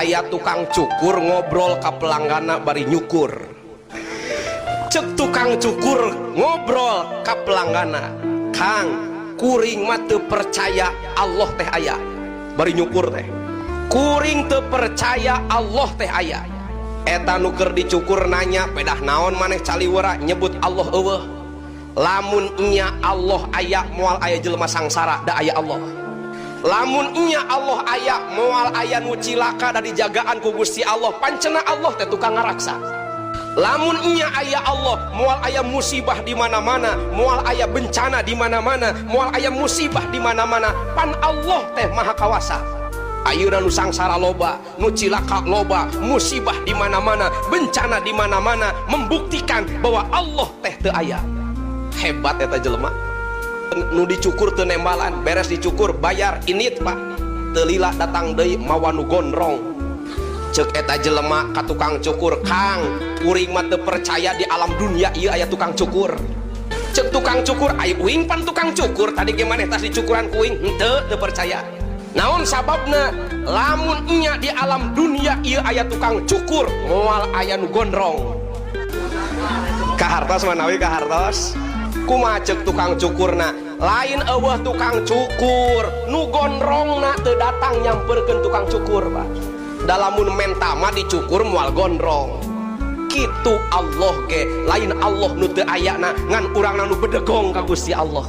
aya tukang cukur ngobrol ka pelanggana bari nyukur. Cek tukang cukur ngobrol ka pelanggana, Kang kuring mah teu percaya Allah teh aya bari nyukur teh. Kuring teu percaya Allah teh aya. Eta nu keur dicukur nanya, pedah naon maneh caliwara nyebut Allah eueuh. Lamun nya Allah aya moal aya jelema sangsara da aya Allah. Lamun nya Allah aya moal aya nu cilaka da dijagaan ku Gusti Allah, pancena Allah teh tukang ngaraksa. Lamun nya aya Allah moal aya musibah di mana-mana, moal aya bencana di mana-mana, moal aya musibah di mana-mana, pan Allah teh maha kawasa. Ayeuna nu sangsara loba, nu cilaka loba, musibah di mana-mana, bencana di mana-mana, membuktikan bahwa Allah teh teu aya. Hebat eta jelema. Nu dicukur teu nembalan, beres dicukur bayar init Pak. Teu lila datang deui mawa nu gondrong. Ceuk eta jelema ka tukang cukur, Kang, kuring mah teu percaya di alam dunia ieu aya tukang cukur. Ceuk tukang cukur, ai uing pan tukang cukur, tadi ge maneh tas dicukuran kuing, henteu teu percaya. Naon sababna? Lamun nya di alam dunia ieu aya tukang cukur, moal aya nu gondrong. Kahartos manawi kahartos. Kumaha ceuk tukang cukurna? Lain eueuh tukang cukur, nu gondrongna teu datang nyamperkeun tukang cukur, Pak. Dalamun menta mah dicukur moal gondrong. Kitu Allah ge, lain Allah nu teu ayana ngan urangna nu bedegong ka Gusti Allah.